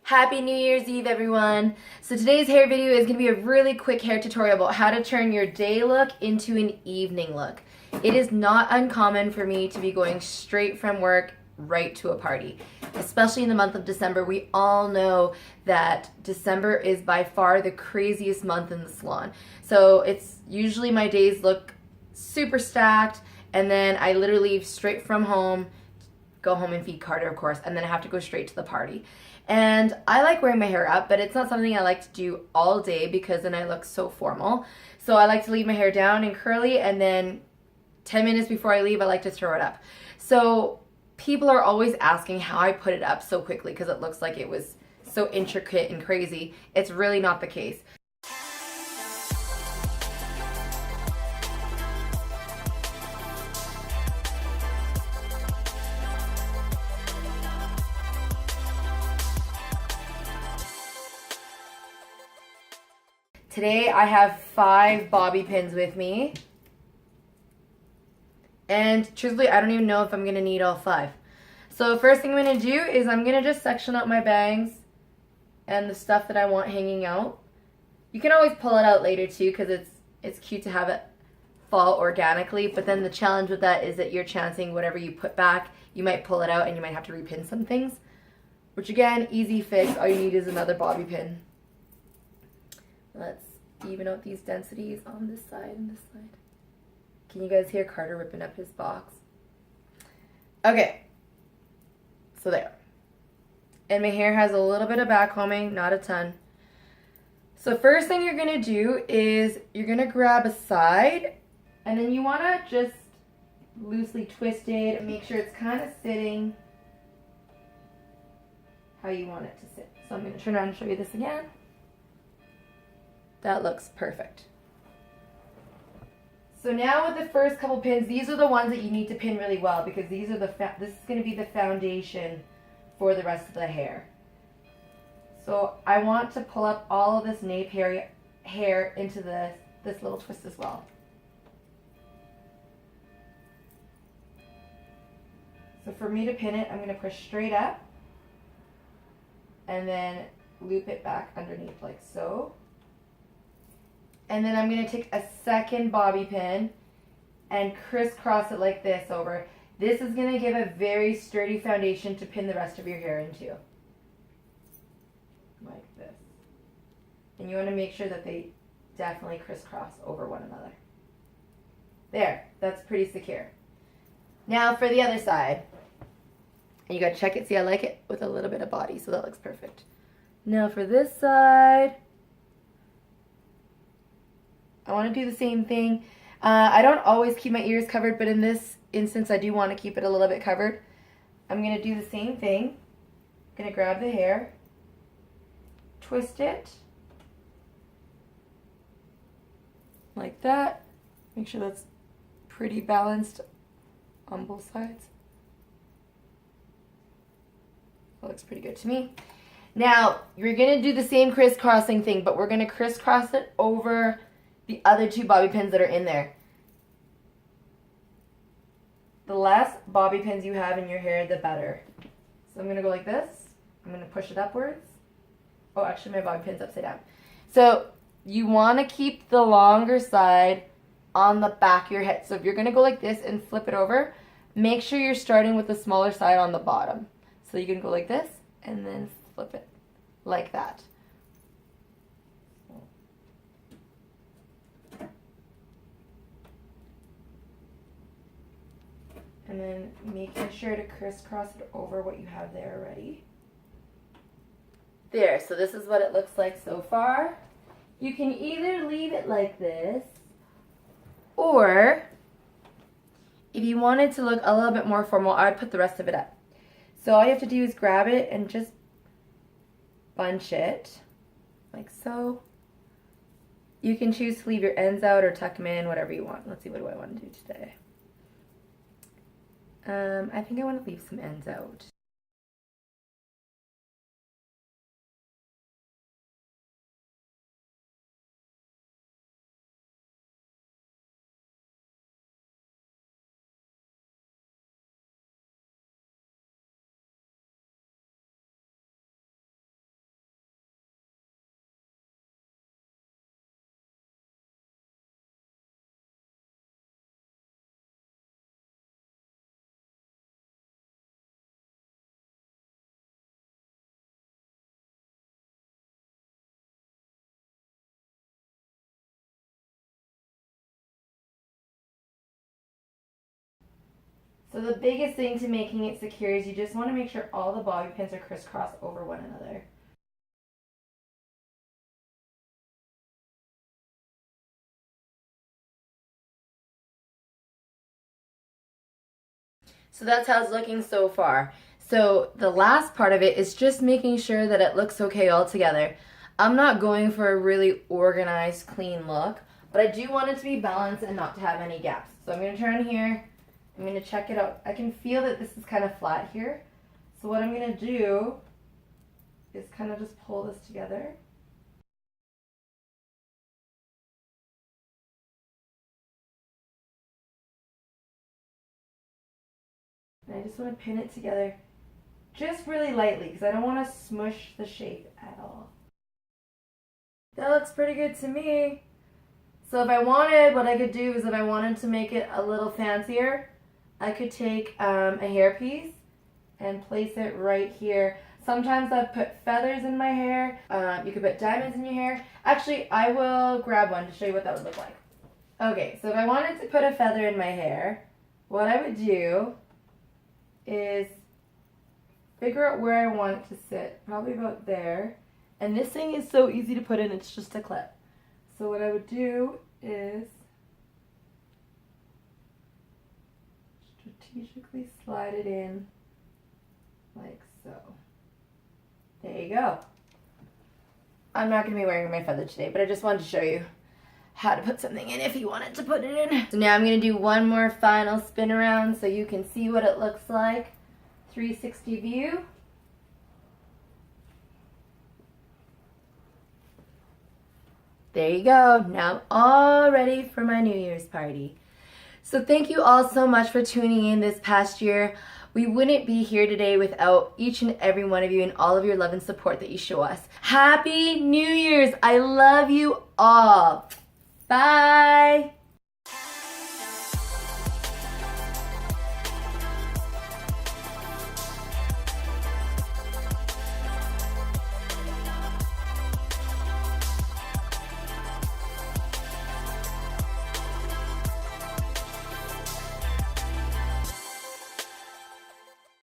Happy New Year's Eve, everyone. So today's hair video is going to be a really quick hair tutorial about how to turn your day look into an evening look. It is not uncommon for me to be going straight from work right to a party, especially in the month of December. We all know that December is by far the craziest month in the salon. So it's usually my days look super stacked, and then I literally leave straight from home, go home and feed Carter, of course, and then I have to go straight to the party. And I like wearing my hair up, but it's not something I like to do all day because then I look so formal. So I like to leave my hair down and curly, and then 10 minutes before I leave, I like to throw it up. So people are always asking how I put it up so quickly because it looks like it was so intricate and crazy. It's really not the case. Today I have 5 bobby pins with me, and truthfully I don't even know if I'm gonna need all 5. So first thing I'm gonna do is I'm gonna just section out my bangs and the stuff that I want hanging out. You can always pull it out later too because it's cute to have it fall organically, but then the challenge with that is that you're chancing whatever you put back, you might pull it out and you might have to repin some things, which again, easy fix. All you need is another bobby pin. Let's even out these densities on this side and this side. Can you guys hear Carter ripping up his box? Okay, so there. And my hair has a little bit of back combing, not a ton. So first thing you're gonna do is you're gonna grab a side, and then you wanna just loosely twist it and make sure it's kind of sitting how you want it to sit. So I'm gonna turn around and show you this again. That looks perfect. So now with the first couple pins, these are the ones that you need to pin really well because these are this is going to be the foundation for the rest of the hair. So I want to pull up all of this nape hair into this little twist as well. So for me to pin it, I'm going to push straight up and then loop it back underneath like so. And then I'm going to take a second bobby pin and crisscross it like this over. This is going to give a very sturdy foundation to pin the rest of your hair into. Like this. And you want to make sure that they definitely crisscross over one another. There, that's pretty secure. Now for the other side. And you got to check it, see I like it with a little bit of body, so that looks perfect. Now for this side, I want to do the same thing. I don't always keep my ears covered, but in this instance I do want to keep it a little bit covered. I'm going to do the same thing. I'm going to grab the hair, twist it like that. Make sure that's pretty balanced on both sides. That looks pretty good to me. Now you're going to do the same crisscrossing thing, but we're going to crisscross it over the other 2 bobby pins that are in there. The less bobby pins you have in your hair, the better. So I'm going to go like this. I'm going to push it upwards. Oh, actually my bobby pin's upside down. So you want to keep the longer side on the back of your head. So if you're going to go like this and flip it over, make sure you're starting with the smaller side on the bottom. So you can go like this and then flip it like that. And then making sure to crisscross it over what you have there already. There, so this is what it looks like so far. You can either leave it like this, or if you wanted to look a little bit more formal, I would put the rest of it up. So all you have to do is grab it and just bunch it, like so. You can choose to leave your ends out or tuck them in, whatever you want. Let's see, what do I want to do today? I think I want to leave some ends out. So the biggest thing to making it secure is you just want to make sure all the bobby pins are crisscrossed over one another. So that's how it's looking so far. So the last part of it is just making sure that it looks okay all together. I'm not going for a really organized, clean look, but I do want it to be balanced and not to have any gaps. So I'm going to turn here. I'm going to check it out. I can feel that this is kind of flat here. So what I'm going to do is kind of just pull this together. And I just want to pin it together just really lightly because I don't want to smush the shape at all. That looks pretty good to me. So if I wanted, what I could do is if I wanted to make it a little fancier, I could take a hairpiece and place it right here. Sometimes I've put feathers in my hair. You could put diamonds in your hair. Actually, I will grab one to show you what that would look like. Okay, so if I wanted to put a feather in my hair, what I would do is figure out where I want it to sit, probably about there. And this thing is so easy to put in, it's just a clip. So what I would do is strategically slide it in like so. There you go. I'm not going to be wearing my feather today, but I just wanted to show you how to put something in if you wanted to put it in. So now I'm going to do one more final spin around so you can see what it looks like. 360 view. There you go. Now I'm all ready for my New Year's party. So thank you all so much for tuning in this past year. We wouldn't be here today without each and every one of you and all of your love and support that you show us. Happy New Year's. I love you all. Bye.